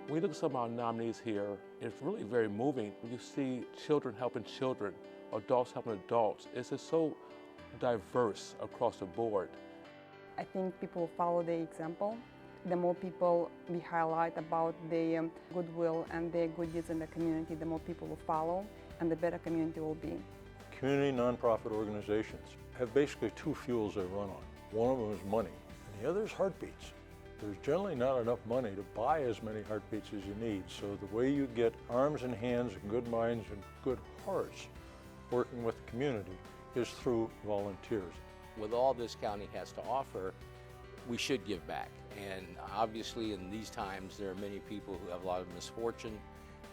When you look at some of our nominees here, it's really very moving. When you see children helping children, adults helping adults, it's just so diverse across the board. I think people follow the example. The more people we highlight about their goodwill and their good deeds in the community, the more people will follow and the better community will be. Community nonprofit organizations have basically two fuels they run on. One of them is money, and the other is heartbeats. There's generally not enough money to buy as many heartbeats as you need, so the way you get arms and hands and good minds and good hearts working with the community is through volunteers. With all this county has to offer, we should give back. And obviously in these times there are many people who have a lot of misfortune,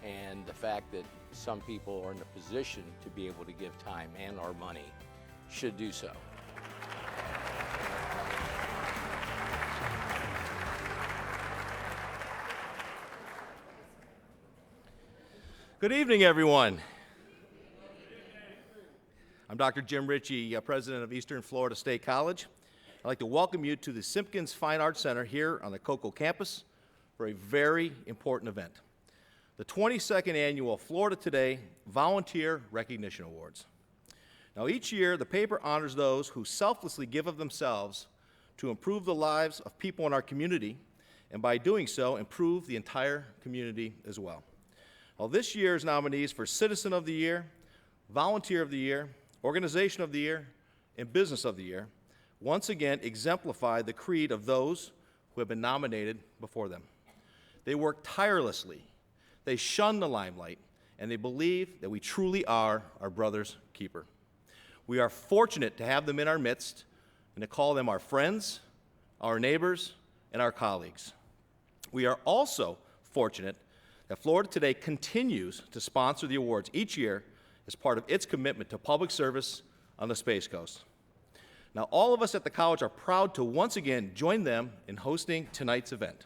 and the fact that some people are in a position to be able to give time and our money should do so. Good evening, everyone. I'm Dr. Jim Ritchie, President of Eastern Florida State College. I'd like to welcome you to the Simpkins Fine Arts Center here on the Cocoa campus for a very important event, the 22nd Annual Florida Today Volunteer Recognition Awards. Now, each year, the paper honors those who selflessly give of themselves to improve the lives of people in our community, and by doing so, improve the entire community as well. Well, this year's nominees for Citizen of the Year, Volunteer of the Year, Organization of the Year, and Business of the Year once again exemplify the creed of those who have been nominated before them. They work tirelessly, they shun the limelight, and they believe that we truly are our brother's keeper. We are fortunate to have them in our midst and to call them our friends, our neighbors, and our colleagues. We are also fortunate that Florida Today continues to sponsor the awards each year as part of its commitment to public service on the Space Coast. Now, all of us at the college are proud to once again join them in hosting tonight's event.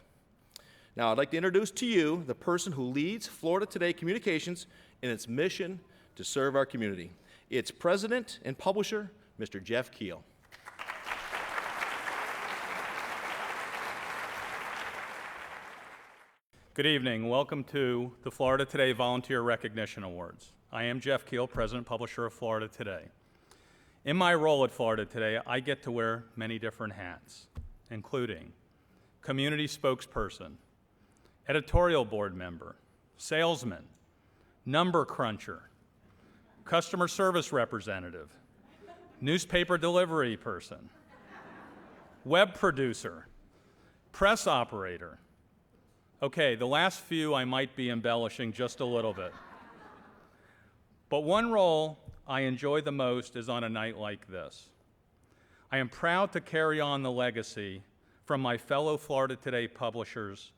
Now, I'd like to introduce to you the person who leads Florida Today Communications in its mission to serve our community. Its president and publisher, Mr. Jeff Keel. Good evening. Welcome to the Florida Today Volunteer Recognition Awards. I am Jeff Keel, President and Publisher of Florida Today. In my role at Florida Today, I get to wear many different hats, including community spokesperson, editorial board member, salesman, number cruncher, customer service representative, newspaper delivery person, web producer, press operator. Okay, the last few I might be embellishing just a little bit. But one role I enjoy the most is on a night like this. I am proud to carry on the legacy from my fellow Florida Today publishers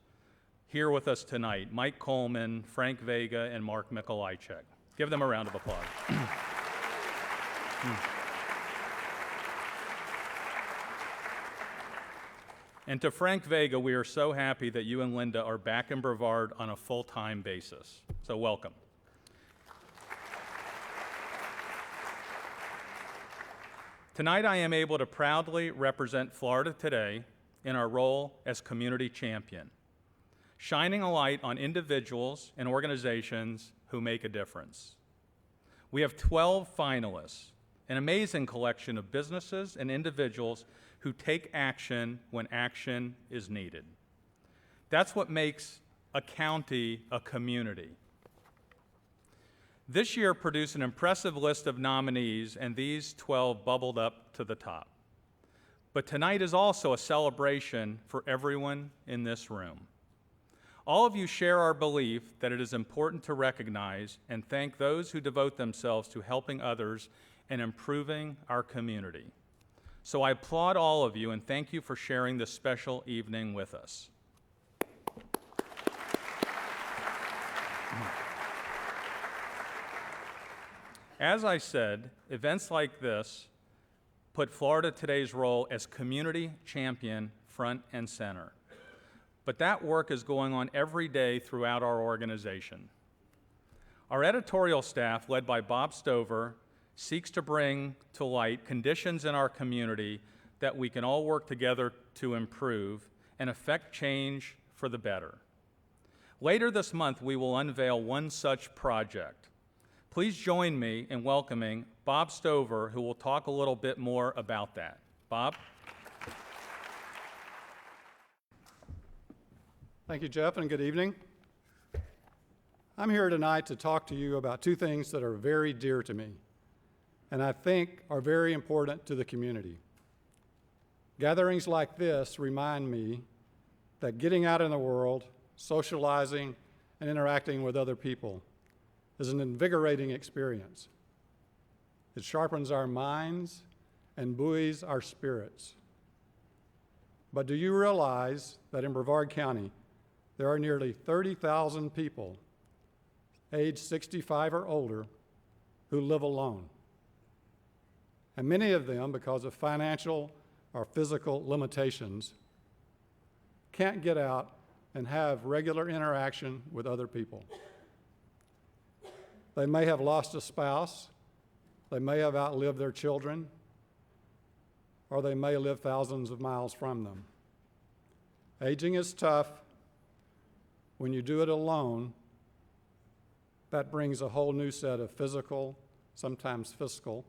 here with us tonight, Mike Coleman, Frank Vega, and Mark Mikolajczyk. Give them a round of applause. And to Frank Vega, we are so happy that you and Linda are back in Brevard on a full-time basis. So welcome. Tonight I am able to proudly represent Florida Today in our role as community champion, shining a light on individuals and organizations who make a difference. We have 12 finalists, an amazing collection of businesses and individuals who take action when action is needed. That's what makes a county a community. This year produced an impressive list of nominees, and these 12 bubbled up to the top. But tonight is also a celebration for everyone in this room. All of you share our belief that it is important to recognize and thank those who devote themselves to helping others and improving our community. So I applaud all of you and thank you for sharing this special evening with us. As I said, events like this put Florida Today's role as community champion front and center. But that work is going on every day throughout our organization. Our editorial staff, led by Bob Stover, seeks to bring to light conditions in our community that we can all work together to improve and affect change for the better. Later this month, we will unveil one such project. Please join me in welcoming Bob Stover, who will talk a little bit more about that. Bob? Thank you, Jeff, and good evening. I'm here tonight to talk to you about two things that are very dear to me, and I think are very important to the community. Gatherings like this remind me that getting out in the world, socializing, and interacting with other people is an invigorating experience. It sharpens our minds and buoys our spirits. But do you realize that in Brevard County, there are nearly 30,000 people aged 65 or older who live alone? And many of them, because of financial or physical limitations, can't get out and have regular interaction with other people. They may have lost a spouse, they may have outlived their children, or they may live thousands of miles from them. Aging is tough. When you do it alone, that brings a whole new set of physical, sometimes fiscal,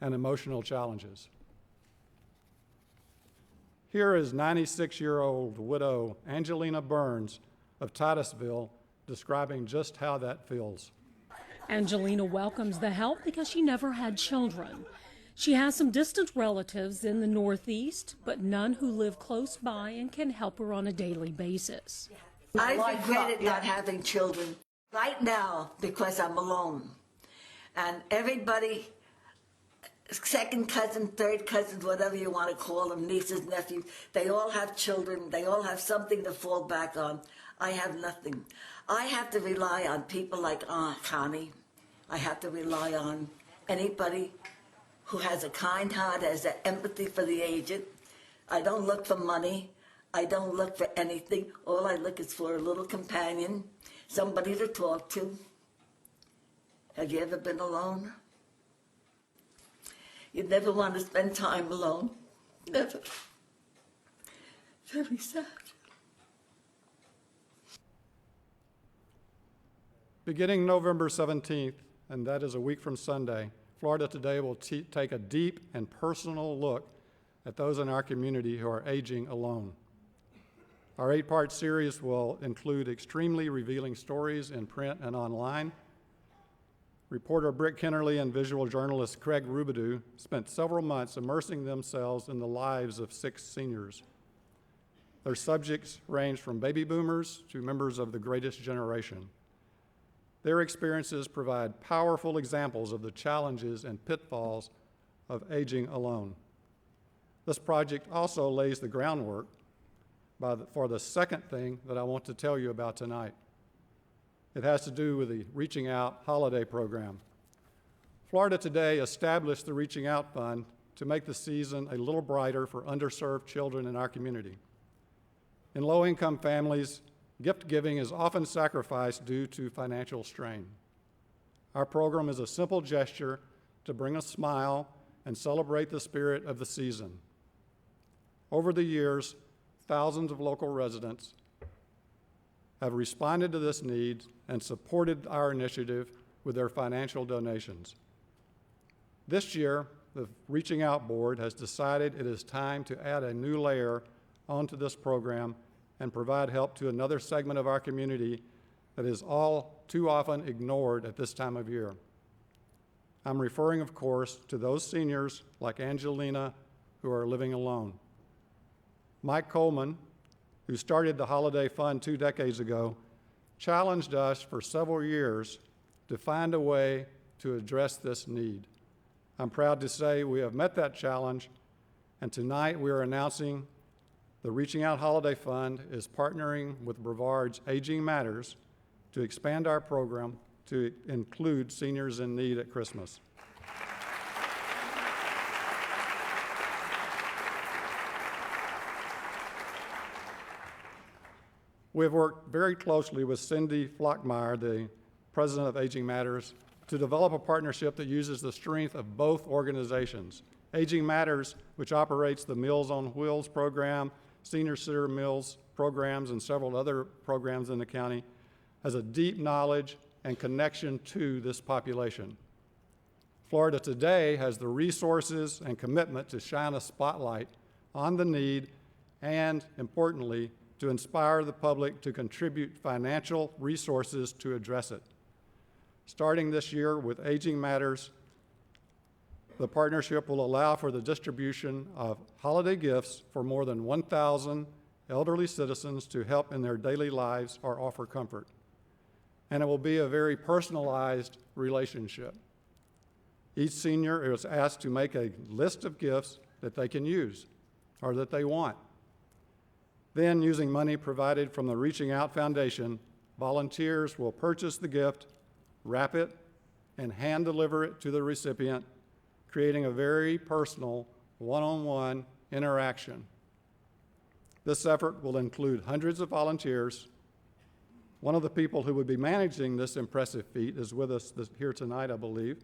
and emotional challenges. Here is 96-year-old widow Angelina Burns of Titusville describing just how that feels. Angelina welcomes the help because she never had children. She has some distant relatives in the Northeast, but none who live close by and can help her on a daily basis. I regretted not having children right now because I'm alone. And everybody, second cousin, third cousins, whatever you want to call them, nieces, nephews, they all have children. They all have something to fall back on. I have nothing. I have to rely on people like Aunt Connie. I have to rely on anybody who has a kind heart, has an empathy for the aged. I don't look for money. I don't look for anything. All I look is for a little companion, somebody to talk to. Have you ever been alone? You never want to spend time alone. Never. Very sad. Beginning November 17th, and that is a week from Sunday, Florida Today will take a deep and personal look at those in our community who are aging alone. Our 8-part series will include extremely revealing stories in print and online. Reporter Britt Kennerly and visual journalist Craig Rubidoux spent several months immersing themselves in the lives of 6 seniors. Their subjects range from baby boomers to members of the greatest generation. Their experiences provide powerful examples of the challenges and pitfalls of aging alone. This project also lays the groundwork for the second thing that I want to tell you about tonight. It has to do with the Reaching Out holiday program. Florida Today established the Reaching Out Fund to make the season a little brighter for underserved children in our community. In low-income families, gift giving is often sacrificed due to financial strain. Our program is a simple gesture to bring a smile and celebrate the spirit of the season. Over the years, thousands of local residents have responded to this need and supported our initiative with their financial donations. This year, the Reaching Out Board has decided it is time to add a new layer onto this program and provide help to another segment of our community that is all too often ignored at this time of year. I'm referring, of course, to those seniors like Angelina who are living alone. Mike Coleman, who started the Holiday Fund 2 decades ago, challenged us for several years to find a way to address this need. I'm proud to say we have met that challenge, and tonight we are announcing the Reaching Out Holiday Fund is partnering with Brevard's Aging Matters to expand our program to include seniors in need at Christmas. We have worked very closely with Cindy Flockmeyer, the president of Aging Matters, to develop a partnership that uses the strength of both organizations. Aging Matters, which operates the Meals on Wheels program, Senior Sitter Meals programs and several other programs in the county, has a deep knowledge and connection to this population. Florida Today has the resources and commitment to shine a spotlight on the need and, importantly, to inspire the public to contribute financial resources to address it. Starting this year with Aging Matters, the partnership will allow for the distribution of holiday gifts for more than 1,000 elderly citizens to help in their daily lives or offer comfort. And it will be a very personalized relationship. Each senior is asked to make a list of gifts that they can use or that they want. Then, using money provided from the Reaching Out Foundation, volunteers will purchase the gift, wrap it, and hand deliver it to the recipient, creating a very personal, one-on-one interaction. This effort will include hundreds of volunteers. One of the people who would be managing this impressive feat is with us here tonight, I believe.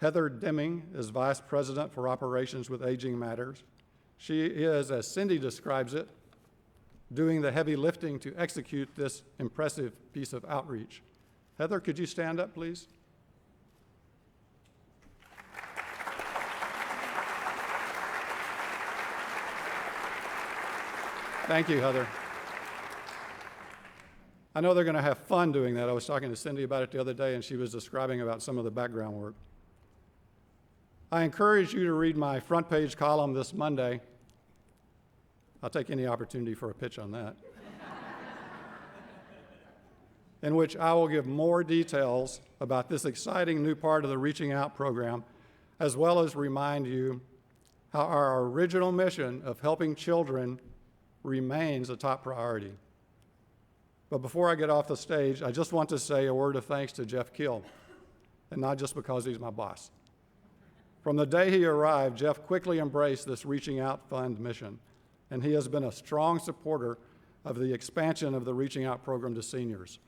Heather Deming is Vice President for Operations with Aging Matters. She is, as Cindy describes it, doing the heavy lifting to execute this impressive piece of outreach. Heather, could you stand up, please? Thank you, Heather. I know they're going to have fun doing that. I was talking to Cindy about it the other day, and she was describing about some of the background work. I encourage you to read my front page column this Monday. I'll take any opportunity for a pitch on that. In which I will give more details about this exciting new part of the Reaching Out program, as well as remind you how our original mission of helping children remains a top priority. But before I get off the stage, I just want to say a word of thanks to Jeff Keel, and not just because he's my boss. From the day he arrived, Jeff quickly embraced this Reaching Out Fund mission, and he has been a strong supporter of the expansion of the Reaching Out program to seniors.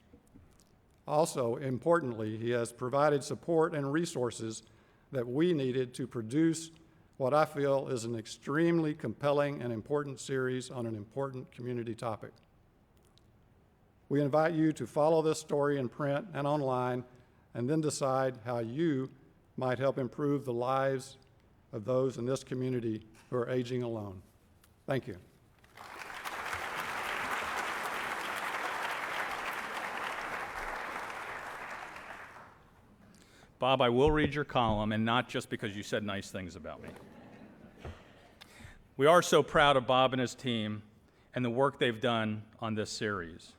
Also, importantly, he has provided support and resources that we needed to produce what I feel is an extremely compelling and important series on an important community topic. We invite you to follow this story in print and online, and then decide how you might help improve the lives of those in this community who are aging alone. Thank you. Bob, I will read your column, and not just because you said nice things about me. We are so proud of Bob and his team and the work they've done on this series.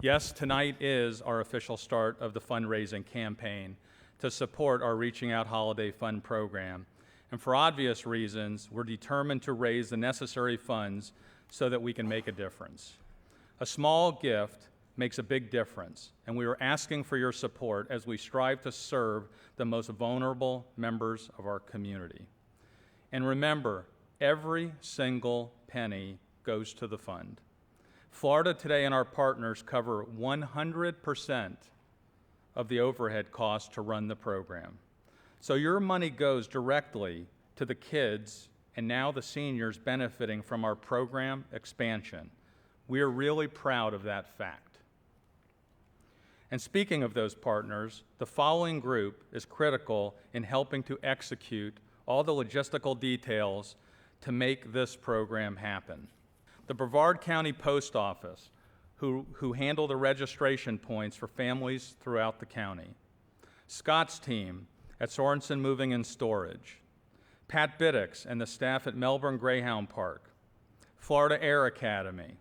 Yes, tonight is our official start of the fundraising campaign to support our Reaching Out Holiday Fund program. And for obvious reasons, we're determined to raise the necessary funds so that we can make a difference. A small gift makes a big difference, and we are asking for your support as we strive to serve the most vulnerable members of our community. And remember, every single penny goes to the fund. Florida Today and our partners cover 100% of the overhead costs to run the program. So your money goes directly to the kids and now the seniors benefiting from our program expansion. We are really proud of that fact. And speaking of those partners, the following group is critical in helping to execute all the logistical details to make this program happen. The Brevard County Post Office, who handle the registration points for families throughout the county. Scott's team at Sorensen Moving and Storage. Pat Biddix and the staff at Melbourne Greyhound Park. Florida Air Academy,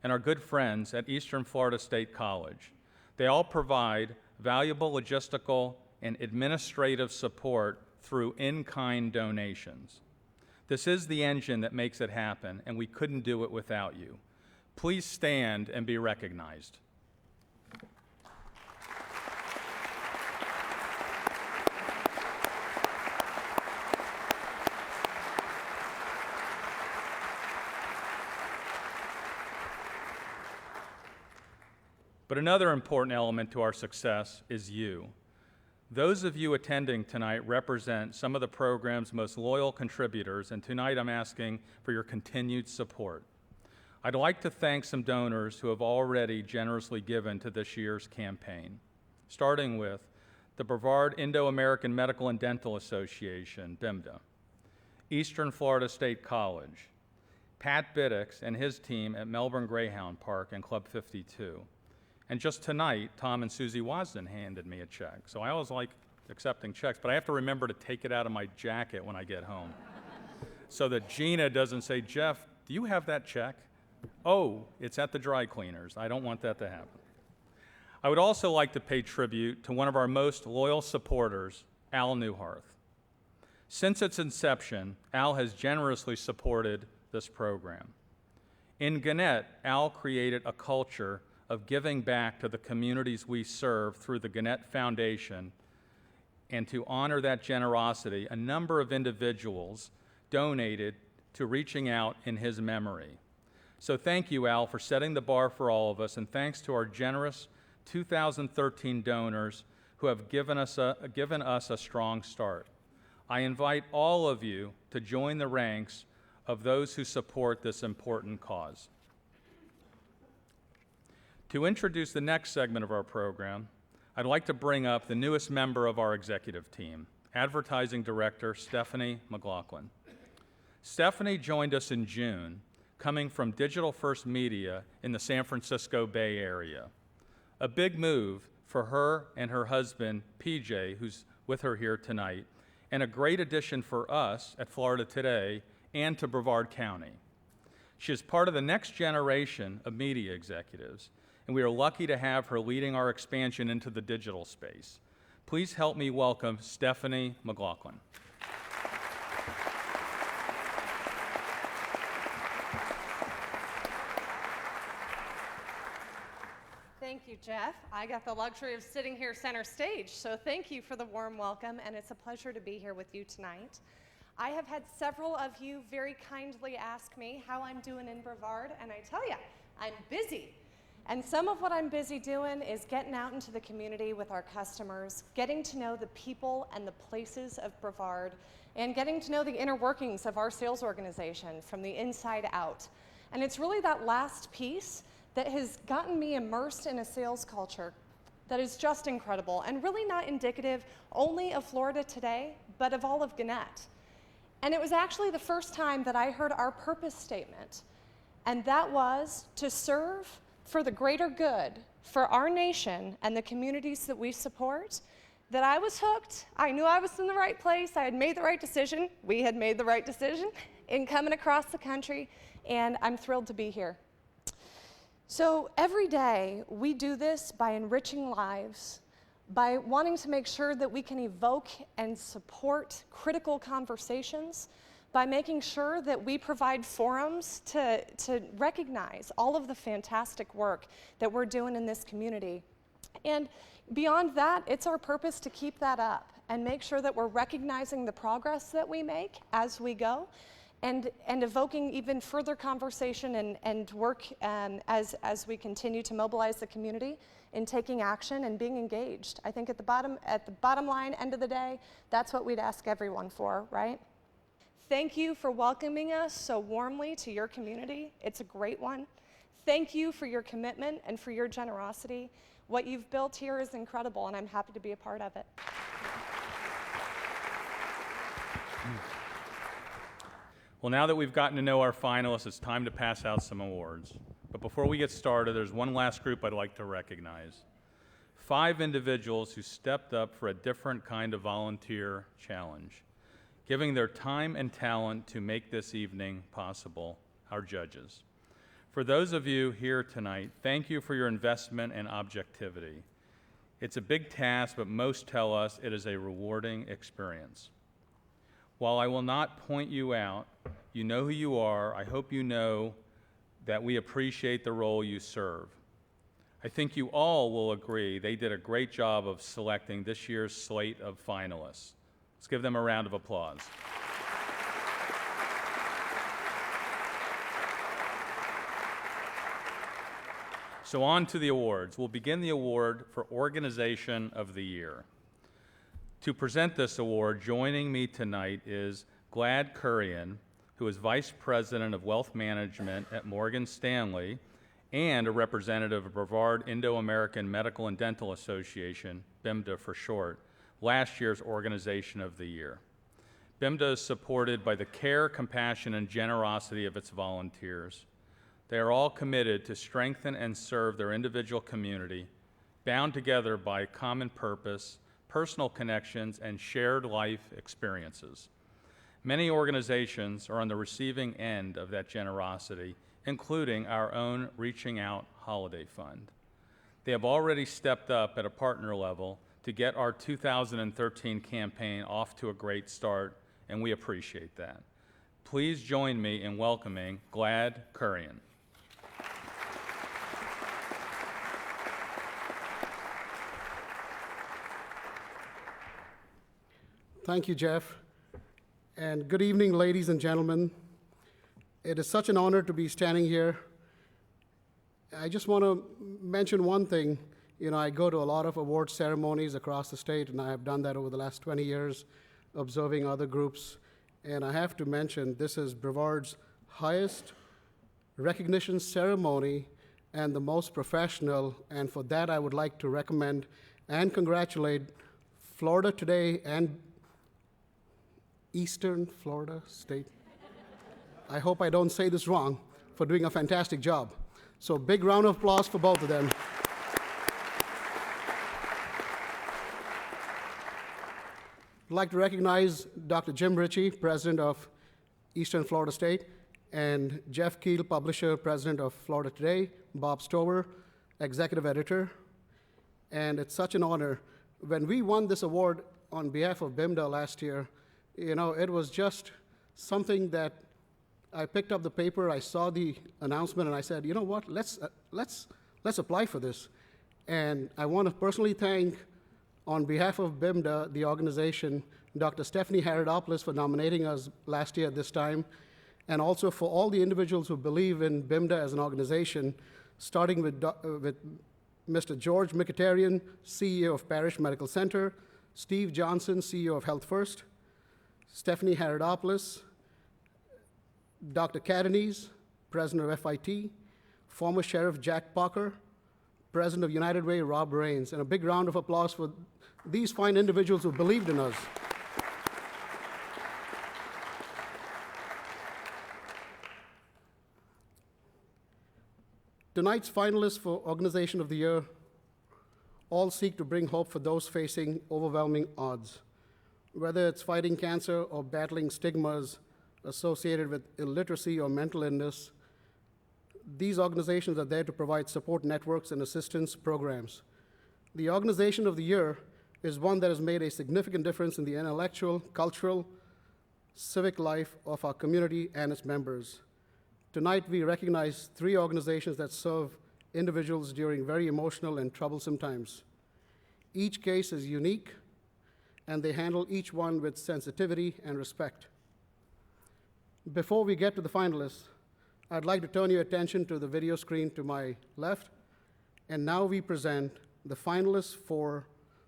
and our good friends at Eastern Florida State College. They all provide valuable logistical and administrative support through in-kind donations. This is the engine that makes it happen, and we couldn't do it without you. Please stand and be recognized. But another important element to our success is you. Those of you attending tonight represent some of the program's most loyal contributors, and tonight I'm asking for your continued support. I'd like to thank some donors who have already generously given to this year's campaign, starting with the Brevard Indo-American Medical and Dental Association, BIMDA, Eastern Florida State College, Pat Biddix and his team at Melbourne Greyhound Park and Club 52. And just tonight, Tom and Susie Wasden handed me a check. So I always like accepting checks, but I have to remember to take it out of my jacket when I get home so that Gina doesn't say, Jeff, do you have that check? Oh, it's at the dry cleaners. I don't want that to happen. I would also like to pay tribute to one of our most loyal supporters, Al Newharth. Since its inception, Al has generously supported this program. In Gannett, Al created a culture of giving back to the communities we serve through the Gannett Foundation, and to honor that generosity, a number of individuals donated to reaching out in his memory. So thank you, Al, for setting the bar for all of us, and thanks to our generous 2013 donors who have given us a strong start. I invite all of you to join the ranks of those who support this important cause. To introduce the next segment of our program, I'd like to bring up the newest member of our executive team, Advertising Director Stephanie McLaughlin. Stephanie joined us in June, coming from Digital First Media in the San Francisco Bay Area. A big move for her and her husband, PJ, who's with her here tonight, and a great addition for us at Florida Today and to Brevard County. She is part of the next generation of media executives, and we are lucky to have her leading our expansion into the digital space. Please help me welcome Stephanie McLaughlin. Thank you, Jeff. I got the luxury of sitting here center stage, so thank you for the warm welcome, and it's a pleasure to be here with you tonight. I have had several of you very kindly ask me how I'm doing in Brevard, and I tell you, I'm busy. And some of what I'm busy doing is getting out into the community with our customers, getting to know the people and the places of Brevard, and getting to know the inner workings of our sales organization from the inside out. And it's really that last piece that has gotten me immersed in a sales culture that is just incredible and really not indicative only of Florida Today, but of all of Gannett. And it was actually the first time that I heard our purpose statement, and that was to serve for the greater good for our nation and the communities that we support, that I was hooked. I knew I was in the right place. I had made the right decision. We had made the right decision in coming across the country, and I'm thrilled to be here. So every day we do this by enriching lives, by wanting to make sure that we can evoke and support critical conversations, by making sure that we provide forums to recognize all of the fantastic work that we're doing in this community. And beyond that, it's our purpose to keep that up and make sure that we're recognizing the progress that we make as we go, and evoking even further conversation and work as we continue to mobilize the community in taking action and being engaged. I think at the bottom line, end of the day, that's what we'd ask everyone for, right? Thank you for welcoming us so warmly to your community. It's a great one. Thank you for your commitment and for your generosity. What you've built here is incredible, and I'm happy to be a part of it. Well, now that we've gotten to know our finalists, it's time to pass out some awards. But before we get started, there's one last group I'd like to recognize. 5 individuals who stepped up for a different kind of volunteer challenge, giving their time and talent to make this evening possible, our judges. For those of you here tonight, thank you for your investment and objectivity. It's a big task, but most tell us it is a rewarding experience. While I will not point you out, you know who you are. I hope you know that we appreciate the role you serve. I think you all will agree they did a great job of selecting this year's slate of finalists. Let's give them a round of applause. So on to the awards. We'll begin the award for Organization of the Year. To present this award, joining me tonight is Glad Kurian, who who is Vice President of Wealth Management at Morgan Stanley and a representative of Brevard Indo-American Medical and Dental Association, BIMDA for short, last year's Organization of the Year. BIMDA is supported by the care, compassion, and generosity of its volunteers. They are all committed to strengthen and serve their individual community, bound together by common purpose, personal connections, and shared life experiences. Many organizations are on the receiving end of that generosity, including our own Reaching Out Holiday Fund. They have already stepped up at a partner level to get our 2013 campaign off to a great start, and we appreciate that. Please join me in welcoming Glad Kurian. Thank you, Jeff. And good evening, ladies and gentlemen. It is such an honor to be standing here. I just want to mention one thing. You know, I go to a lot of award ceremonies across the state, and I have done that over the last 20 years, observing other groups. And I have to mention, this is Brevard's highest recognition ceremony and the most professional. And for that, I would like to recommend and congratulate Florida Today and Eastern Florida State. I hope I don't say this wrong, for doing a fantastic job. So big round of applause for both of them. I'd like to recognize Dr. Jim Ritchie, President of Eastern Florida State, and Jeff Keel, Publisher, President of Florida Today, Bob Stover, Executive Editor. And it's such an honor. When we won this award on behalf of BIMDA last year, you know, it was just something that I picked up the paper, I saw the announcement, and I said, you know what, let's apply for this. And I want to personally thank, on behalf of BIMDA, the organization, Dr. Stephanie Haridopoulos for nominating us last year at this time, and also for all the individuals who believe in BIMDA as an organization, starting with Mr. George Mkhitaryan, CEO of Parish Medical Center, Steve Johnson, CEO of Health First, Stephanie Haridopoulos, Dr. Catanese, President of FIT, former Sheriff Jack Parker, President of United Way, Rob Raines, and a big round of applause for these fine individuals who believed in us. Tonight's finalists for Organization of the Year all seek to bring hope for those facing overwhelming odds, whether it's fighting cancer or battling stigmas associated with illiteracy or mental illness. These organizations are there to provide support networks and assistance programs. The Organization of the Year is one that has made a significant difference in the intellectual, cultural, civic life of our community and its members. Tonight, we recognize 3 organizations that serve individuals during very emotional and troublesome times. Each case is unique, and they handle each one with sensitivity and respect. Before we get to the finalists, I'd like to turn your attention to the video screen to my left, and now we present the finalists for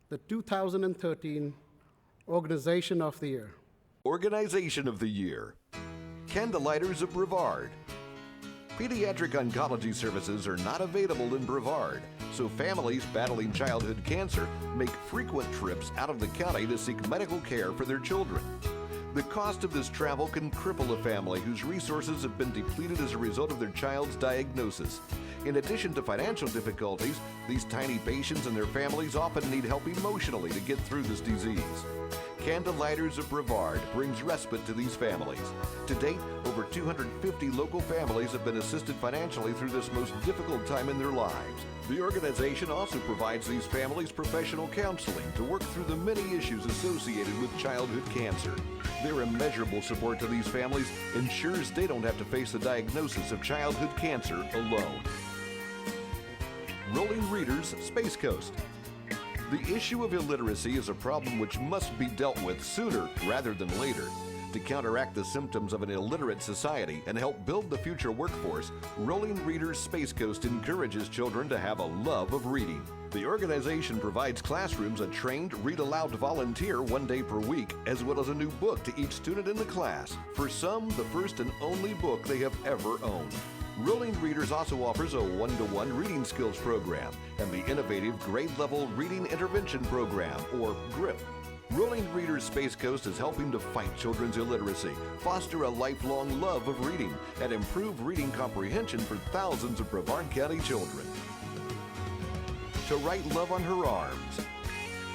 the 2013 Organization of the Year. Organization of the Year. Candelighters of Brevard. Pediatric oncology services are not available in Brevard, so families battling childhood cancer make frequent trips out of the county to seek medical care for their children. The cost of this travel can cripple a family whose resources have been depleted as a result of their child's diagnosis. In addition to financial difficulties, these tiny patients and their families often need help emotionally to get through this disease. Candelighters of Brevard brings respite to these families. To date, over 250 local families have been assisted financially through this most difficult time in their lives. The organization also provides these families professional counseling to work through the many issues associated with childhood cancer. Their immeasurable support to these families ensures they don't have to face the diagnosis of childhood cancer alone. Rolling Readers, Space Coast. The issue of illiteracy is a problem which must be dealt with sooner rather than later. to counteract the symptoms of an illiterate society and help build the future workforce, Rolling Readers Space Coast encourages children to have a love of reading. The organization provides classrooms a trained, read-aloud volunteer 1 day per week, as well as a new book to each student in the class. For some, the first and only book they have ever owned. Rolling Readers also offers a one-to-one reading skills program and the innovative grade-level reading intervention program, or GRIP. Rolling Readers Space Coast is helping to fight children's illiteracy, foster a lifelong love of reading, and improve reading comprehension for thousands of Brevard County children. To write love on her arms.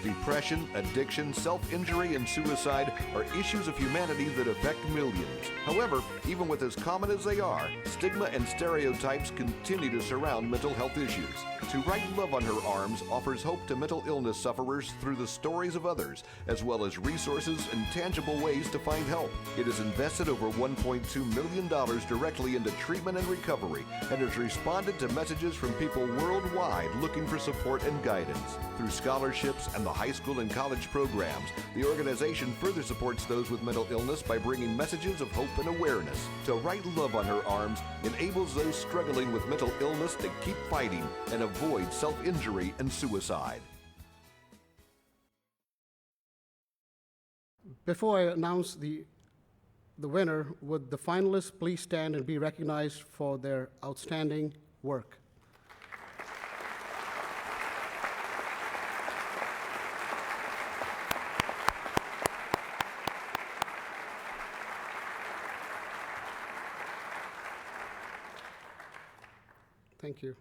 Depression, addiction, self-injury, and suicide are issues of humanity that affect millions. However, even with as common as they are, stigma and stereotypes continue to surround mental health issues. To Write Love on Her Arms offers hope to mental illness sufferers through the stories of others, as well as resources and tangible ways to find help. It has invested over $1.2 million directly into treatment and recovery, and has responded to messages from people worldwide looking for support and guidance. Through scholarships and the high school and college programs, the organization further supports those with mental illness by bringing messages of hope and awareness. To Write Love on Her Arms enables those struggling with mental illness to keep fighting and avoid self-injury and suicide. Before I announce the winner, would the finalists please stand and be recognized for their outstanding work? Thank you.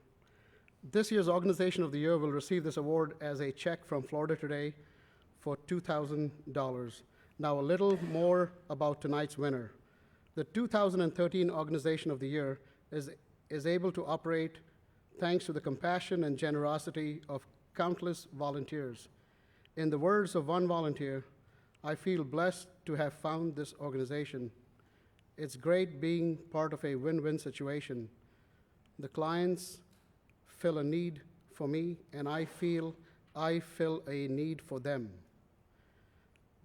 This year's Organization of the Year will receive this award as a check from Florida Today for $2,000. Now, a little more about tonight's winner. The 2013 Organization of the Year is able to operate thanks to the compassion and generosity of countless volunteers. In the words of one volunteer, "I feel blessed to have found this organization. It's great being part of a win-win situation. The clients fill a need for me, and I feel I fill a need for them."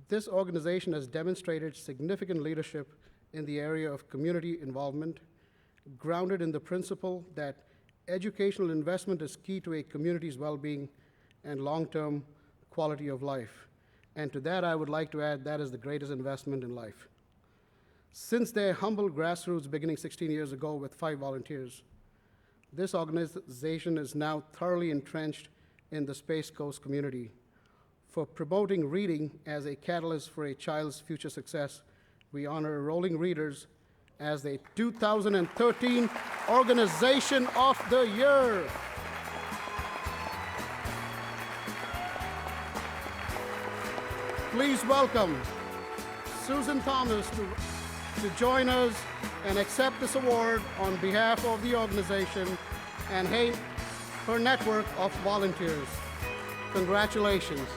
This organization has demonstrated significant leadership in the area of community involvement, grounded in the principle that educational investment is key to a community's well-being and long-term quality of life. And to that, I would like to add, that is the greatest investment in life. Since their humble grassroots beginning 16 years ago with 5 volunteers, this organization is now thoroughly entrenched in the Space Coast community. For promoting reading as a catalyst for a child's future success, we honor Rolling Readers as the 2013 Organization of the Year. Please welcome Susan Thomas to join us and accept this award on behalf of the organization and her network of volunteers. Congratulations.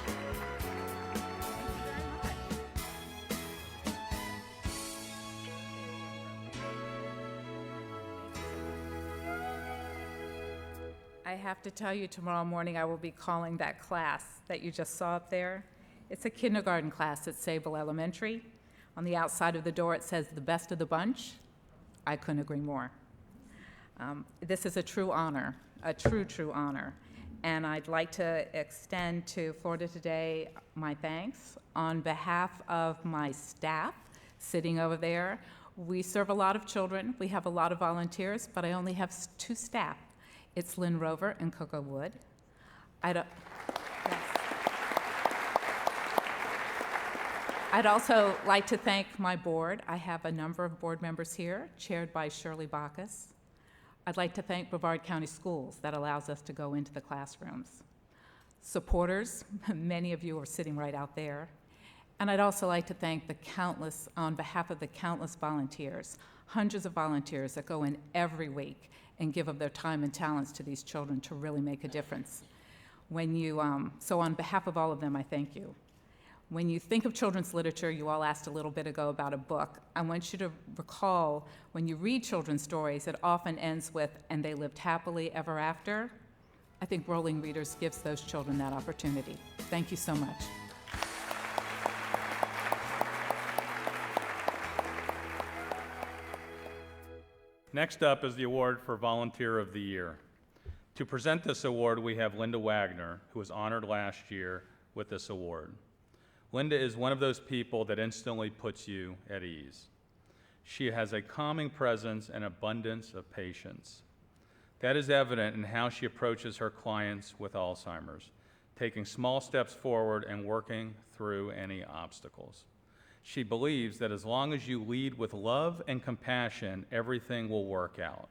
I have to tell you, tomorrow morning I will be calling that class that you just saw up there. It's a kindergarten class at Sable Elementary. On the outside of the door it says the best of the bunch. I couldn't agree more. This is a true honor, a true honor. And I'd like to extend to Florida Today my thanks on behalf of my staff sitting over there. We serve a lot of children, we have a lot of volunteers, but I only have 2 staff. It's Lynn Rover and Coco Wood. I'd also like to thank my board. I have a number of board members here, chaired by Shirley Bacchus. I'd like to thank Brevard County Schools that allows us to go into the classrooms. Supporters, many of you are sitting right out there. And I'd also like to thank on behalf of the countless volunteers, hundreds of volunteers that go in every week and give of their time and talents to these children to really make a difference. So on behalf of all of them, I thank you. When you think of children's literature, you all asked a little bit ago about a book. I want you to recall, when you read children's stories, it often ends with, "and they lived happily ever after." I think Rolling Readers gives those children that opportunity. Thank you so much. Next up is the award for Volunteer of the Year. To present this award, we have Linda Wagner, who was honored last year with this award. Linda is one of those people that instantly puts you at ease. She has a calming presence and abundance of patience. That is evident in how she approaches her clients with Alzheimer's, taking small steps forward and working through any obstacles. She believes that as long as you lead with love and compassion, everything will work out.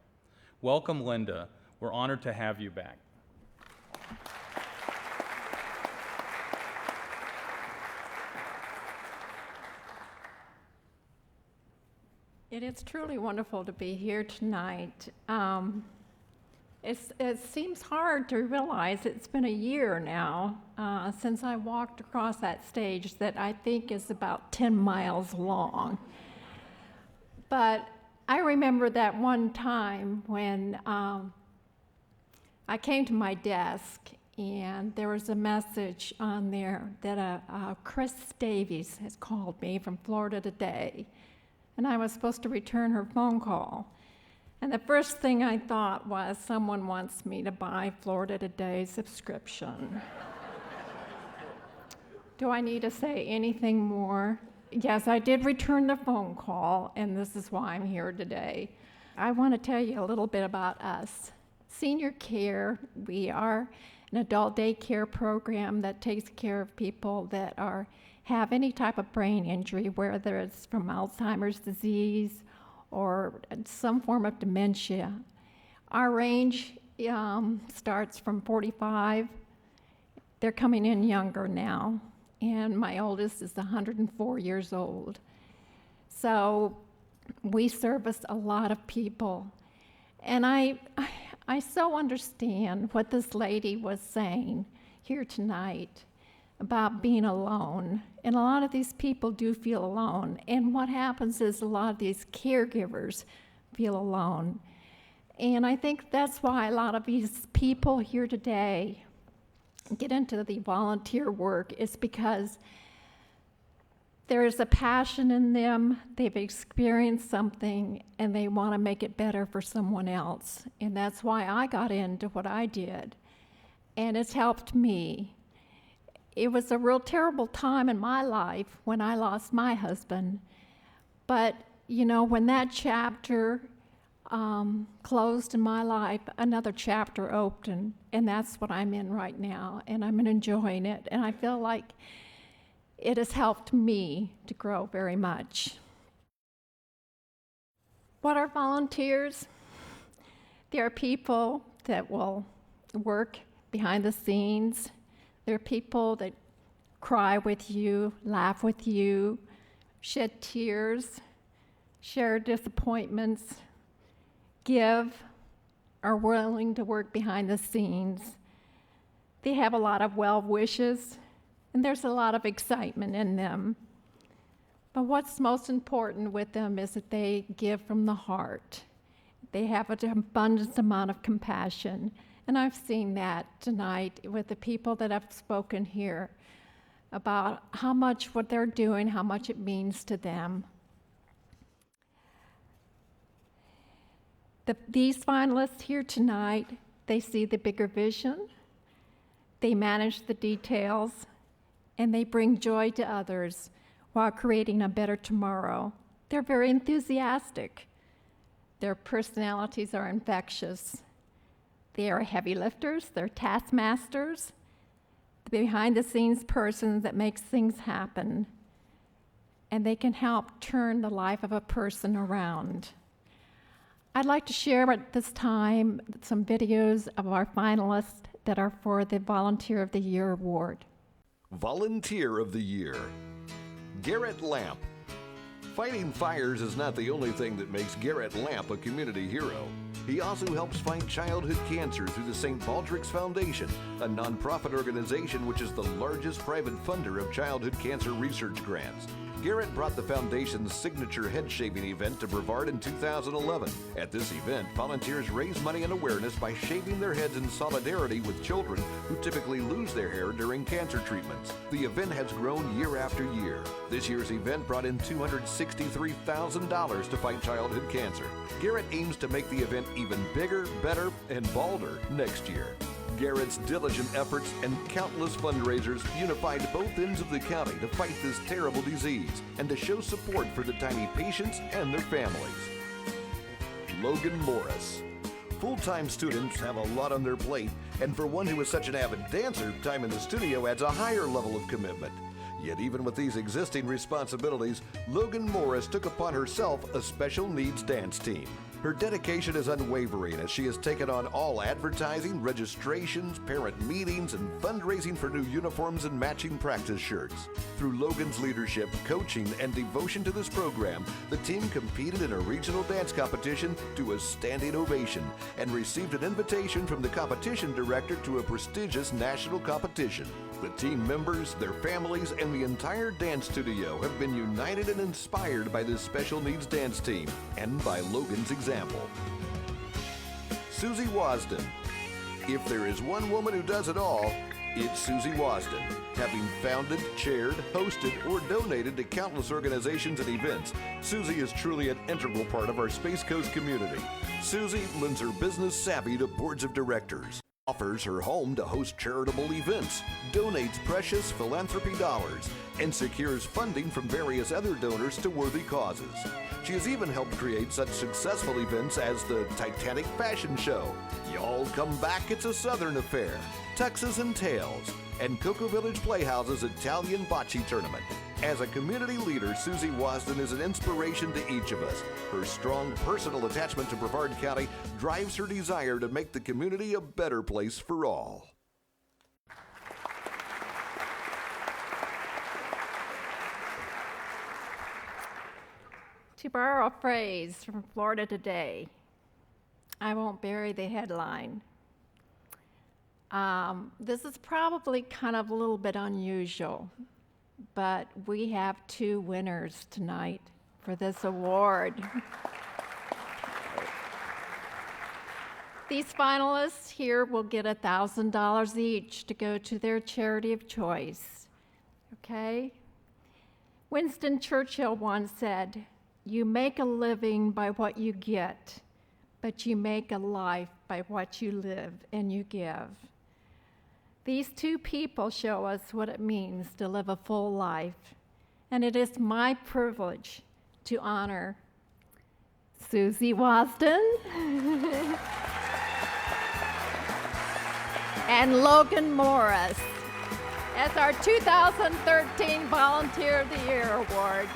Welcome, Linda. We're honored to have you back. It is truly wonderful to be here tonight. It seems hard to realize it's been a year now since I walked across that stage that I think is about 10 miles long. But I remember that one time when I came to my desk and there was a message on there that Chris Davies has called me from Florida Today, and I was supposed to return her phone call. And the first thing I thought was, someone wants me to buy Florida Today's subscription. Do I need to say anything more? Yes, I did return the phone call, and this is why I'm here today. I want to tell you a little bit about us. Senior Care, we are an adult daycare program that takes care of people that have any type of brain injury, whether it's from Alzheimer's disease or some form of dementia. Our range starts from 45. They're coming in younger now, and my oldest is 104 years old. So we service a lot of people. And I so understand what this lady was saying here tonight about being alone. And a lot of these people do feel alone. And what happens is a lot of these caregivers feel alone. And I think that's why a lot of these people here today get into the volunteer work, is because there is a passion in them, they've experienced something, and they want to make it better for someone else. And that's why I got into what I did. And it's helped me. It was a real terrible time in my life when I lost my husband. But, you know, when that chapter closed in my life, another chapter opened, and that's what I'm in right now, and I'm enjoying it. And I feel like it has helped me to grow very much. What are volunteers? They are people that will work behind the scenes. They're people that cry with you, laugh with you, shed tears, share disappointments, give, are willing to work behind the scenes. They have a lot of well wishes, and there's a lot of excitement in them. But what's most important with them is that they give from the heart. They have an abundant amount of compassion. And I've seen that tonight with the people that have spoken here about how much what they're doing, how much it means to them. These finalists here tonight, they see the bigger vision, they manage the details, and they bring joy to others while creating a better tomorrow. They're very enthusiastic. Their personalities are infectious. They are heavy lifters, they're taskmasters, the behind-the-scenes person that makes things happen, and they can help turn the life of a person around. I'd like to share at this time some videos of our finalists that are for the Volunteer of the Year Award. Volunteer of the Year, Garrett Lamp. Fighting fires is not the only thing that makes Garrett Lamp a community hero. He also helps fight childhood cancer through the St. Baldrick's Foundation, a nonprofit organization which is the largest private funder of childhood cancer research grants. Garrett brought the foundation's signature head shaving event to Brevard in 2011. At this event, volunteers raise money and awareness by shaving their heads in solidarity with children who typically lose their hair during cancer treatments. The event has grown year after year. This year's event brought in $263,000 to fight childhood cancer. Garrett aims to make the event even bigger, better, and bolder next year. Garrett's diligent efforts and countless fundraisers unified both ends of the county to fight this terrible disease and to show support for the tiny patients and their families. Logan Morris. Full-time students have a lot on their plate, and for one who is such an avid dancer, time in the studio adds a higher level of commitment. Yet even with these existing responsibilities, Logan Morris took upon herself a special needs dance team. Her dedication is unwavering as she has taken on all advertising, registrations, parent meetings, and fundraising for new uniforms and matching practice shirts. Through Logan's leadership, coaching, and devotion to this program, the team competed in a regional dance competition to a standing ovation and received an invitation from the competition director to a prestigious national competition. The team members, their families, and the entire dance studio have been united and inspired by this special needs dance team and by Logan's example. Susie Wasden. If there is one woman who does it all, it's Susie Wasden. Having founded, chaired, hosted, or donated to countless organizations and events, Susie is truly an integral part of our Space Coast community. Susie lends her business savvy to boards of directors, offers her home to host charitable events, donates precious philanthropy dollars, and secures funding from various other donors to worthy causes. She has even helped create such successful events as the Titanic Fashion Show, Y'all Come Back, It's a Southern Affair, Tuxes and Tails, and Cocoa Village Playhouse's Italian Bocce Tournament. As a community leader, Susie Wasden is an inspiration to each of us. Her strong personal attachment to Brevard County drives her desire to make the community a better place for all. To borrow a phrase from Florida Today, I won't bury the headline. This is probably kind of a little bit unusual, but we have two winners tonight for this award. These finalists here will get $1,000 each to go to their charity of choice, okay? Winston Churchill once said, "You make a living by what you get, but you make a life by what you live and you give." These two people show us what it means to live a full life, and it is my privilege to honor Susie Wasden and Logan Morris as our 2013 Volunteer of the Year Award.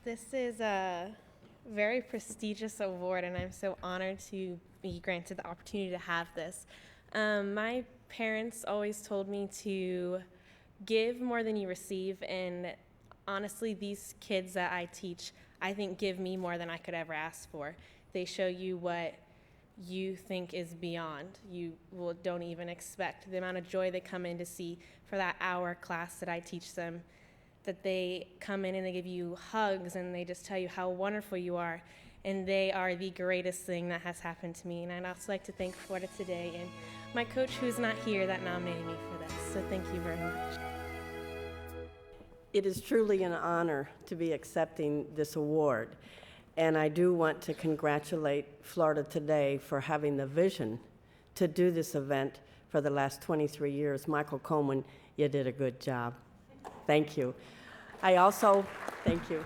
This is a very prestigious award, and I'm so honored to be granted the opportunity to have this. My parents always told me to give more than you receive, and honestly, these kids that I teach, I think, give me more than I could ever ask for. They show you what you think is beyond. You don't even expect the amount of joy they come in to see for that hour class that I teach them, that they come in and they give you hugs and they just tell you how wonderful you are, and they are the greatest thing that has happened to me. And I'd also like to thank Florida Today and my coach, who's not here, that nominated me for this. So thank you very much. It is truly an honor to be accepting this award, and I do want to congratulate Florida Today for having the vision to do this event for the last 23 years. Michael Coleman, you did a good job. Thank you. Thank you.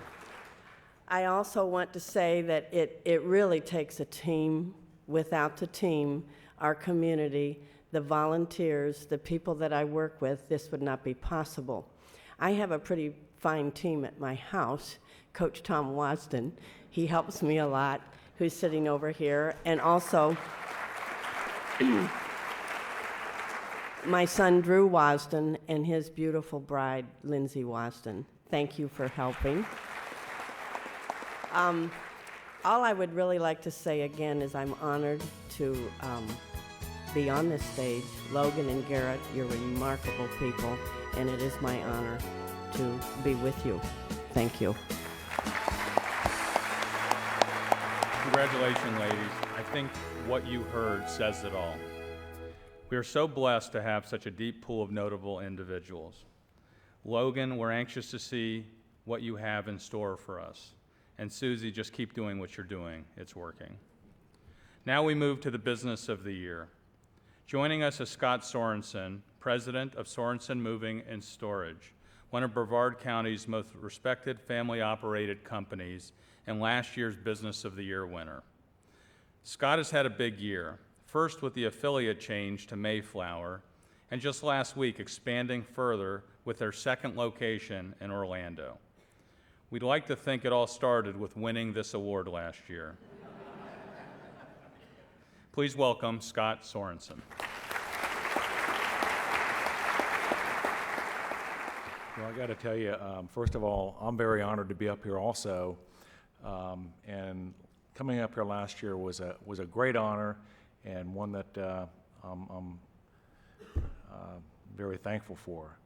I also want to say that it really takes a team. Without the team, our community, the volunteers, the people that I work with, this would not be possible. I have a pretty fine team at my house. Coach Tom Wasden, he helps me a lot, who's sitting over here, and also my son Drew Wasden and his beautiful bride Lindsay Wasden. Thank you for helping. All I would really like to say again is I'm honored to be on this stage. Logan and Garrett, you're remarkable people, and it is my honor to be with you. Thank you. Congratulations, ladies. I think what you heard says it all. We are so blessed to have such a deep pool of notable individuals. Logan, we're anxious to see what you have in store for us. And Susie, just keep doing what you're doing. It's working. Now we move to the business of the year. Joining us is Scott Sorensen, president of Sorensen Moving and Storage, one of Brevard County's most respected family-operated companies and last year's Business of the Year winner. Scott has had a big year, first with the affiliate change to Mayflower, and just last week expanding further with their second location in Orlando. We'd like to think it all started with winning this award last year. Please welcome Scott Sorensen. Well, I got to tell you, first of all, I'm very honored to be up here also. And coming up here last year was a great honor and one that I'm very thankful for.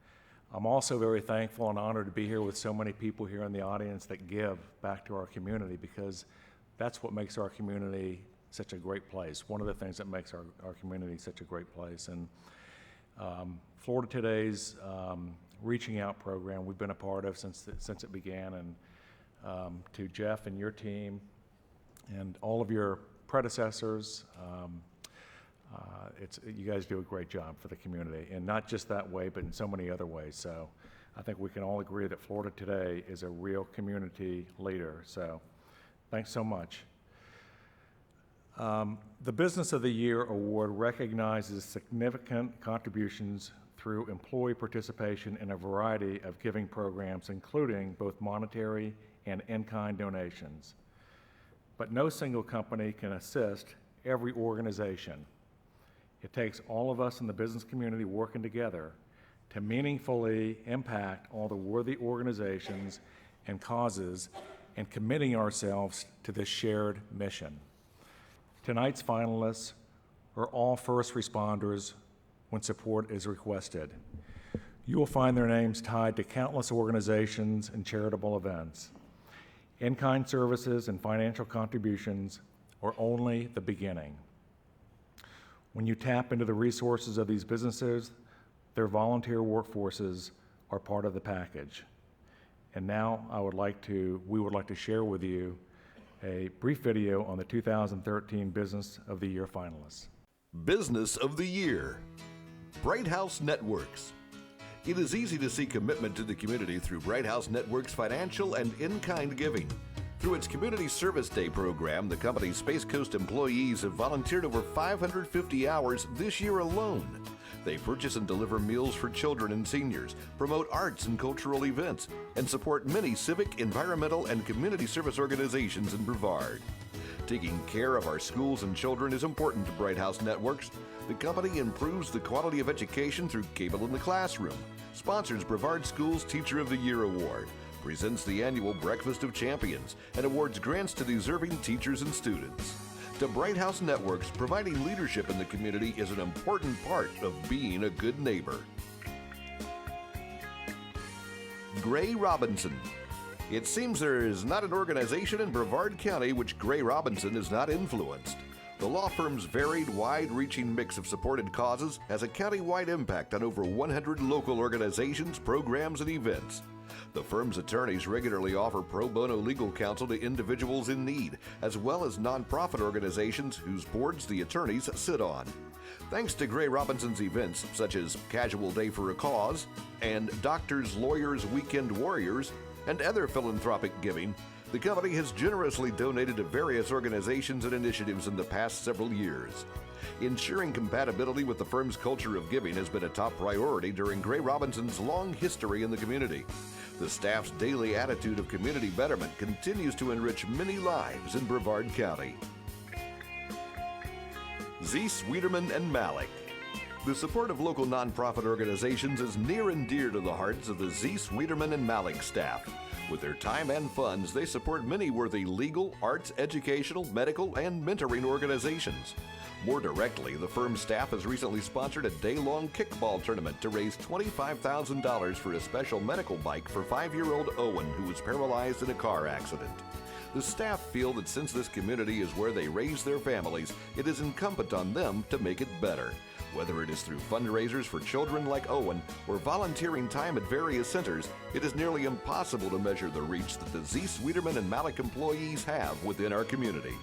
I'm also very thankful and honored to be here with so many people here in the audience that give back to our community, because that's what makes our community such a great place. One of the things that makes our community such a great place. And Florida Today's Reaching Out program we've been a part of since it began, and to Jeff and your team and all of your predecessors, you guys do a great job for the community, and not just that way, but in so many other ways. So I think we can all agree that Florida Today is a real community leader. So thanks so much. The Business of the Year Award recognizes significant contributions through employee participation in a variety of giving programs, including both monetary and in-kind donations. But no single company can assist every organization. It takes all of us in the business community working together to meaningfully impact all the worthy organizations and causes and committing ourselves to this shared mission. Tonight's finalists are all first responders when support is requested. You will find their names tied to countless organizations and charitable events. In-kind services and financial contributions are only the beginning. When you tap into the resources of these businesses, their volunteer workforces are part of the package. And now we would like to share with you a brief video on the 2013 Business of the Year finalists. Business of the Year. Bright House Networks. It is easy to see commitment to the community through Bright House Networks' financial and in-kind giving. Through its Community Service Day program, the company's Space Coast employees have volunteered over 550 hours this year alone. They purchase and deliver meals for children and seniors, promote arts and cultural events, and support many civic, environmental, and community service organizations in Brevard. Taking care of our schools and children is important to Bright House Networks. The company improves the quality of education through Cable in the Classroom, sponsors Brevard Schools Teacher of the Year Award, presents the annual Breakfast of Champions, and awards grants to deserving teachers and students. To Bright House Networks, providing leadership in the community is an important part of being a good neighbor. Gray Robinson. It seems there is not an organization in Brevard County which Gray Robinson has not influenced. The law firm's varied, wide-reaching mix of supported causes has a county-wide impact on over 100 local organizations, programs, and events. The firm's attorneys regularly offer pro bono legal counsel to individuals in need, as well as nonprofit organizations whose boards the attorneys sit on. Thanks to Gray Robinson's events such as Casual Day for a Cause and Doctors, Lawyers, Weekend Warriors, and other philanthropic giving, the company has generously donated to various organizations and initiatives in the past several years. Ensuring compatibility with the firm's culture of giving has been a top priority during Gray Robinson's long history in the community. The staff's daily attitude of community betterment continues to enrich many lives in Brevard County. Z. Sweeterman and Malik. The support of local nonprofit organizations is near and dear to the hearts of the Z. Sweeterman and Malik staff. With their time and funds, they support many worthy legal, arts, educational, medical, and mentoring organizations. More directly, the firm's staff has recently sponsored a day-long kickball tournament to raise $25,000 for a special medical bike for 5-year-old Owen, who was paralyzed in a car accident. The staff feel that since this community is where they raise their families, it is incumbent on them to make it better. Whether it is through fundraisers for children like Owen or volunteering time at various centers, it is nearly impossible to measure the reach that the Z. Sweeterman and Malik employees have within our community.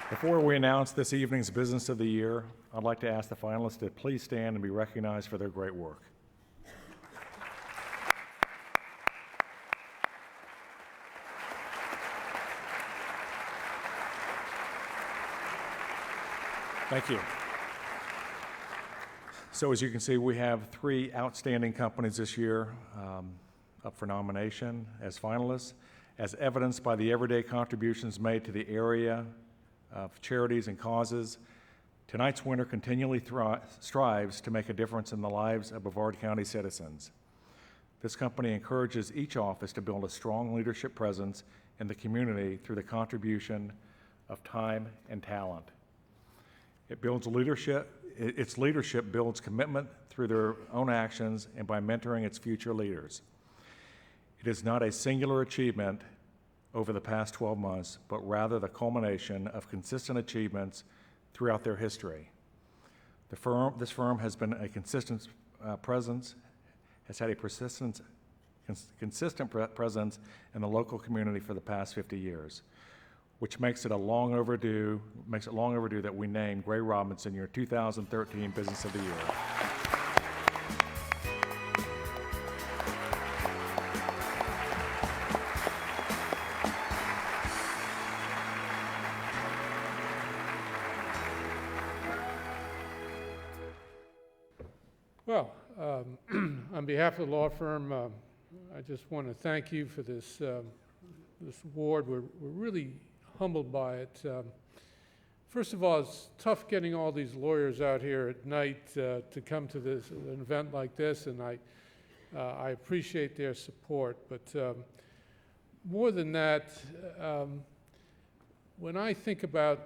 Before we announce this evening's Business of the Year, I'd like to ask the finalists to please stand and be recognized for their great work. Thank you. So as you can see, we have 3 outstanding companies this year up for nomination as finalists, as evidenced by the everyday contributions made to the area of charities and causes. Tonight's winner continually strives to make a difference in the lives of Brevard County citizens. This company encourages each office to build a strong leadership presence in the community through the contribution of time and talent. It builds leadership. Its leadership builds commitment through their own actions and by mentoring its future leaders. It is not a singular achievement over the past 12 months, but rather the culmination of consistent achievements throughout their history. This firm has been a consistent presence, has had a consistent presence in the local community for the past 50 years. Which makes it long overdue that we name Gray Robinson your 2013 Business of the Year. Well, on behalf of the law firm, I just want to thank you for this award. We're really humbled by it. First of all, it's tough getting all these lawyers out here at night to come to an event like this, and I appreciate their support. But more than that, when I think about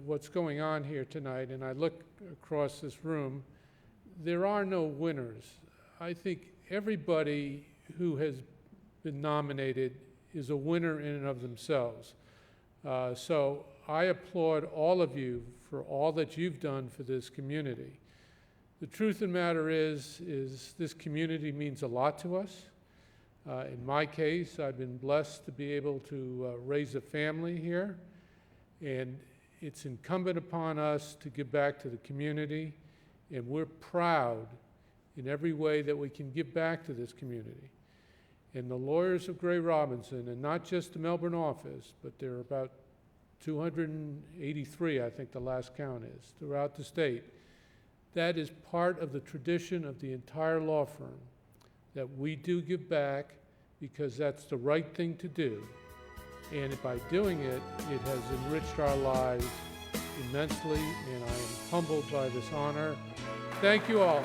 what's going on here tonight, and I look across this room, there are no winners. I think everybody who has been nominated is a winner in and of themselves. So I applaud all of you for all that you've done for this community. The truth of the matter is this community means a lot to us. In my case, I've been blessed to be able to raise a family here, and it's incumbent upon us to give back to the community, and we're proud in every way that we can give back to this community. And the lawyers of Gray Robinson, and not just the Melbourne office, but there are about 283, I think the last count is, throughout the state. That is part of the tradition of the entire law firm, that we do give back because that's the right thing to do. And by doing it, it has enriched our lives immensely, and I am humbled by this honor. Thank you all.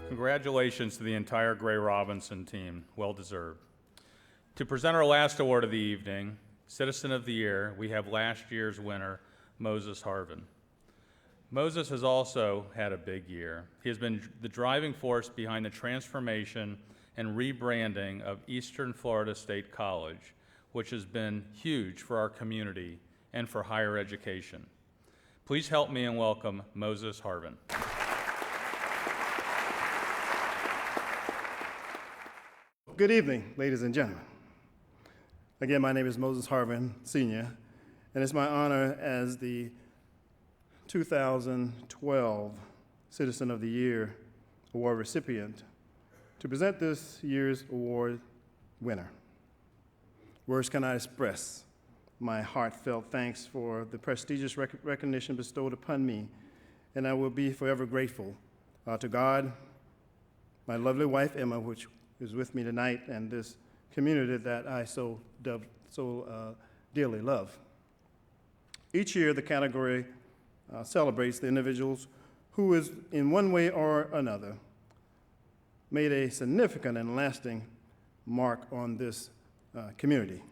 Congratulations to the entire Gray Robinson team. Well deserved. To present our last award of the evening, Citizen of the Year, we have last year's winner, Moses Harvin. Moses has also had a big year. He has been the driving force behind the transformation and rebranding of Eastern Florida State College, which has been huge for our community and for higher education. Please help me in welcome Moses Harvin. Good evening, ladies and gentlemen. Again, my name is Moses Harvin, Sr., and it's my honor as the 2012 Citizen of the Year Award recipient to present this year's award winner. Words cannot express my heartfelt thanks for the prestigious recognition bestowed upon me, and I will be forever grateful to God, my lovely wife, Emma, which is with me tonight, and this community that I so so dearly love. Each year, the category celebrates the individuals who is, in one way or another, made a significant and lasting mark on this community.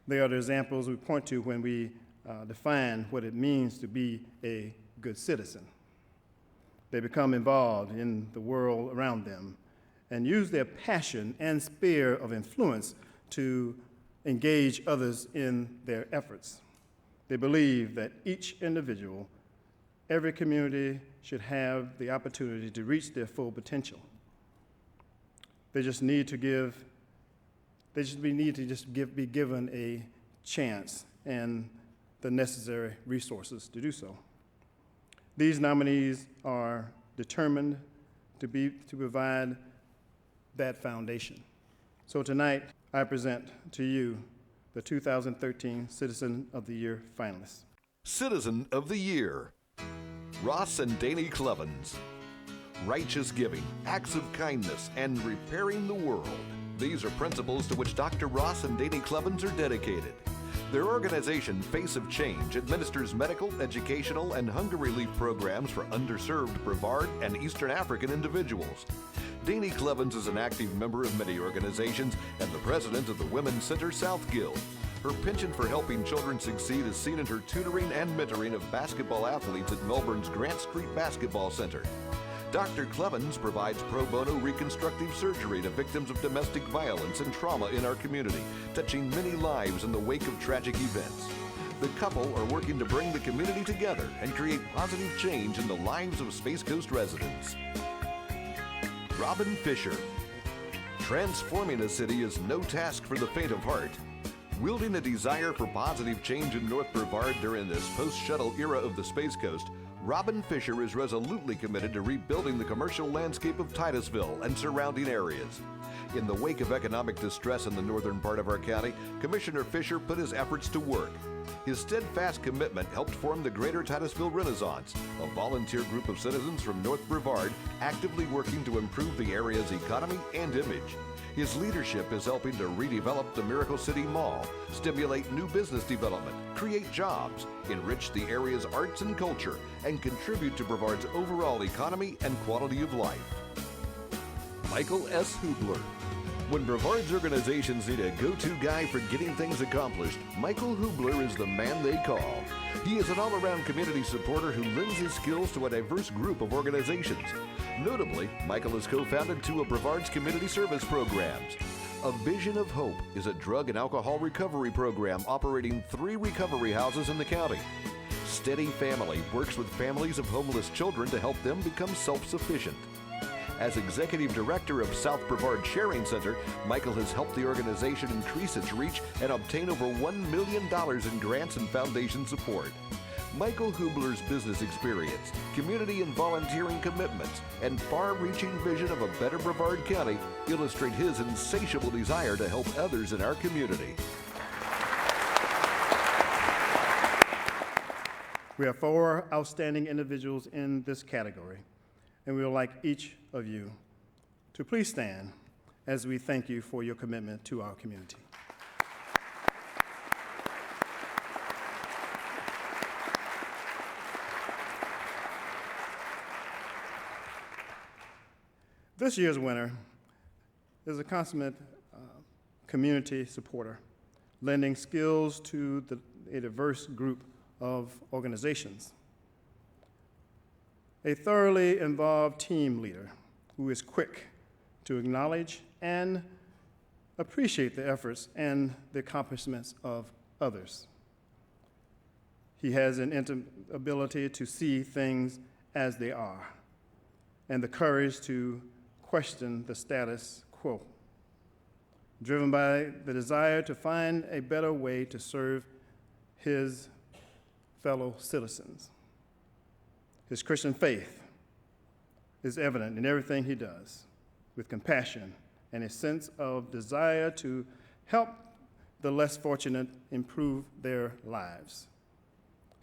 They are the examples we point to when we define what it means to be a good citizen. They become involved in the world around them and use their passion and sphere of influence to engage others in their efforts. They believe that each individual, every community should have the opportunity to reach their full potential. They just need to be given a chance and the necessary resources to do so. These nominees are determined to provide that foundation. So tonight, I present to you the 2013 Citizen of the Year finalists. Citizen of the Year, Ross and Danny Clevens. Righteous giving, acts of kindness, and repairing the world. These are principles to which Dr. Ross and Danny Clevens are dedicated. Their organization, Face of Change, administers medical, educational, and hunger relief programs for underserved Brevard and Eastern African individuals. Danny Clevens is an active member of many organizations and the president of the Women's Center South Guild. Her penchant for helping children succeed is seen in her tutoring and mentoring of basketball athletes at Melbourne's Grant Street Basketball Center. Dr. Clevens provides pro bono reconstructive surgery to victims of domestic violence and trauma in our community, touching many lives in the wake of tragic events. The couple are working to bring the community together and create positive change in the lives of Space Coast residents. Robin Fisher. Transforming a city is no task for the faint of heart. Wielding a desire for positive change in North Brevard during this post-shuttle era of the Space Coast, Robin Fisher is resolutely committed to rebuilding the commercial landscape of Titusville and surrounding areas. In the wake of economic distress in the northern part of our county, Commissioner Fisher put his efforts to work. His steadfast commitment helped form the Greater Titusville Renaissance, a volunteer group of citizens from North Brevard actively working to improve the area's economy and image. His leadership is helping to redevelop the Miracle City Mall, stimulate new business development, create jobs, enrich the area's arts and culture, and contribute to Brevard's overall economy and quality of life. Michael S. Hubler. When Brevard's organizations need a go-to guy for getting things accomplished, Michael Hubler is the man they call. He is an all-around community supporter who lends his skills to a diverse group of organizations. Notably, Michael has co-founded two of Brevard's community service programs. A Vision of Hope is a drug and alcohol recovery program operating 3 recovery houses in the county. Steady Family works with families of homeless children to help them become self-sufficient. As Executive Director of South Brevard Sharing Center, Michael has helped the organization increase its reach and obtain over $1 million in grants and foundation support. Michael Hubler's business experience, community and volunteering commitments, and far-reaching vision of a better Brevard County illustrate his insatiable desire to help others in our community. We have 4 outstanding individuals in this category, and we would like each of you to please stand as we thank you for your commitment to our community. This year's winner is a consummate community supporter, lending skills to a diverse group of organizations. A thoroughly involved team leader who is quick to acknowledge and appreciate the efforts and the accomplishments of others. He has an ability to see things as they are and the courage to question the status quo, driven by the desire to find a better way to serve his fellow citizens. His Christian faith is evident in everything he does, with compassion and a sense of desire to help the less fortunate improve their lives.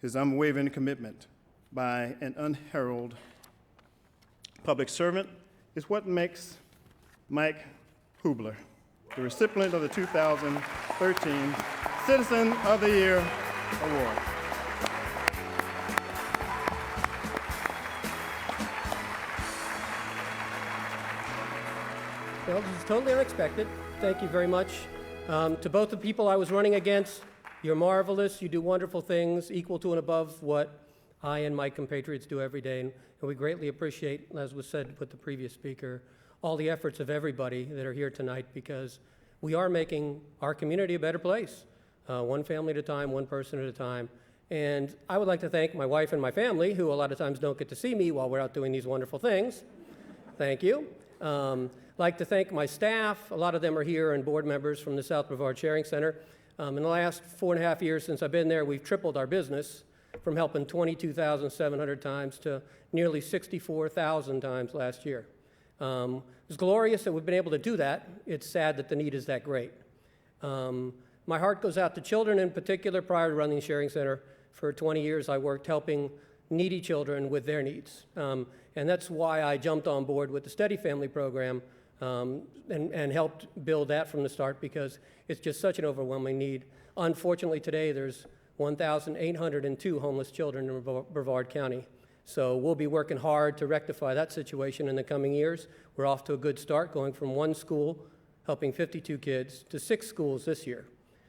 His unwavering commitment by an unheralded public servant is what makes Mike Hubler the recipient of the 2013 Citizen of the Year Award. Well, this is totally unexpected. Thank you very much. To both the people I was running against, you're marvelous. You do wonderful things, equal to and above what I and my compatriots do every day. And we greatly appreciate, as was said with the previous speaker, all the efforts of everybody that are here tonight, because we are making our community a better place, one family at a time, one person at a time. And I would like to thank my wife and my family, who a lot of times don't get to see me while we're out doing these wonderful things. Thank you. Like to thank my staff. A lot of them are here and board members from the South Brevard Sharing Center. In the last 4.5 years since I've been there, we've tripled our business from helping 22,700 times to nearly 64,000 times last year. It's glorious that we've been able to do that. It's sad that the need is that great. My heart goes out to children in particular. Prior to running the Sharing Center, for 20 years I worked helping needy children with their needs. And that's why I jumped on board with the Steady Family program and helped build that from the start, because it's just such an overwhelming need. Unfortunately, today there's 1,802 homeless children in Brevard County. So we'll be working hard to rectify that situation in the coming years. We're off to a good start, going from one school, helping 52 kids, to 6 schools this year.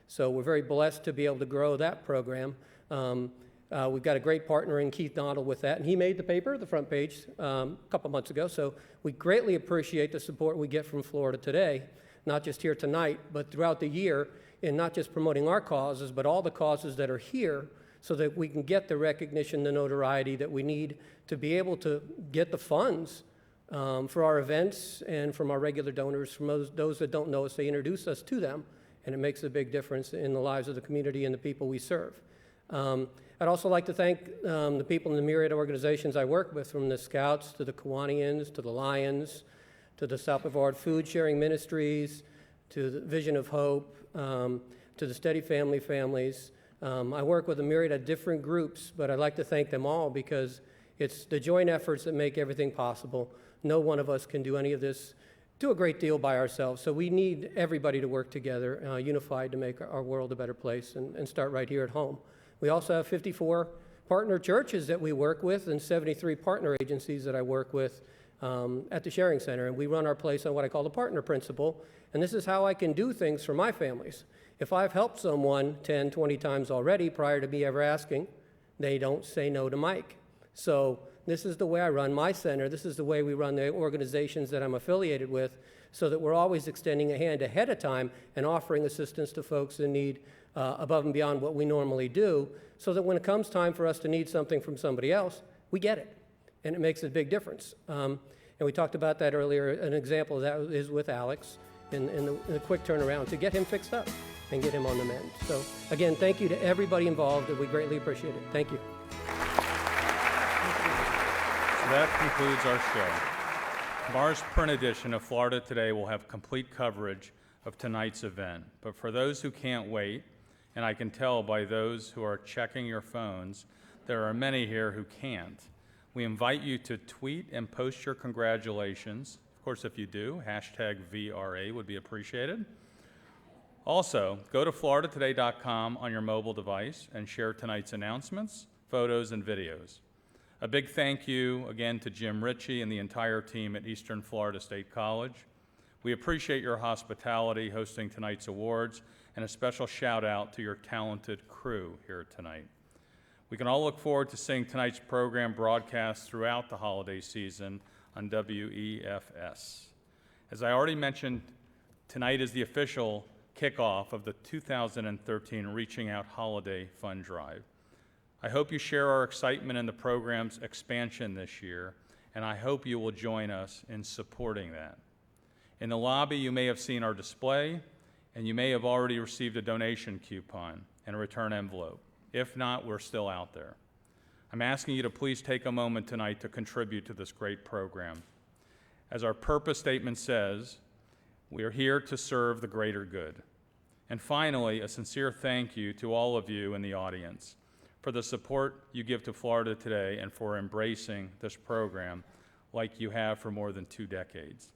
So we're very blessed to be able to grow that program. We've got a great partner in Keith Donald with that, and he made the paper, the front page, a couple months ago. So we greatly appreciate the support we get from Florida Today, not just here tonight, but throughout the year, in not just promoting our causes, but all the causes that are here, so that we can get the recognition, the notoriety that we need to be able to get the funds for our events, and from our regular donors, from those that don't know us, they introduce us to them, and it makes a big difference in the lives of the community and the people we serve. I'd also like to thank the people in the myriad organizations I work with, from the Scouts to the Kiwanians to the Lions to the South Brevard Food Sharing Ministries to the Vision of Hope to the Steady Family families. I work with a myriad of different groups, but I'd like to thank them all, because it's the joint efforts that make everything possible. No one of us can do any of this, do a great deal by ourselves. So we need everybody to work together, unified, to make our world a better place, and start right here at home. We also have 54 partner churches that we work with, and 73 partner agencies that I work with at the Sharing Center. And we run our place on what I call the partner principle. And this is how I can do things for my families. If I've helped someone 10, 20 times already prior to me ever asking, they don't say no to Mike. So this is the way I run my center. This is the way we run the organizations that I'm affiliated with, so that we're always extending a hand ahead of time and offering assistance to folks in need above and beyond what we normally do, so that when it comes time for us to need something from somebody else, we get it, and it makes a big difference. And we talked about that earlier. An example of that is with Alex in the quick turnaround to get him fixed up and get him on the mend. So again, thank you to everybody involved, and we greatly appreciate it. Thank you. So that concludes our show. Tomorrow's print edition of Florida Today will have complete coverage of tonight's event. But for those who can't wait, and I can tell by those who are checking your phones, there are many here who can't, we invite you to tweet and post your congratulations. Of course, if you do, hashtag VRA would be appreciated. Also, go to floridatoday.com on your mobile device and share tonight's announcements, photos, and videos. A big thank you again to Jim Ritchie and the entire team at Eastern Florida State College. We appreciate your hospitality hosting tonight's awards, and a special shout out to your talented crew here tonight. We can all look forward to seeing tonight's program broadcast throughout the holiday season on WEFS. As I already mentioned, tonight is the official kickoff of the 2013 Reaching Out Holiday Fund Drive. I hope you share our excitement in the program's expansion this year, and I hope you will join us in supporting that. In the lobby, you may have seen our display, and you may have already received a donation coupon and a return envelope. If not, we're still out there. I'm asking you to please take a moment tonight to contribute to this great program. As our purpose statement says, we are here to serve the greater good. And finally, a sincere thank you to all of you in the audience for the support you give to Florida Today and for embracing this program like you have for more than 2 decades.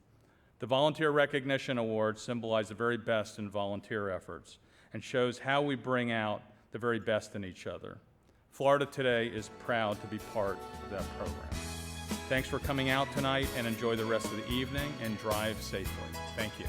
The Volunteer Recognition Awards symbolize the very best in volunteer efforts and shows how we bring out the very best in each other. Florida Today is proud to be part of that program. Thanks for coming out tonight, and enjoy the rest of the evening and drive safely. Thank you.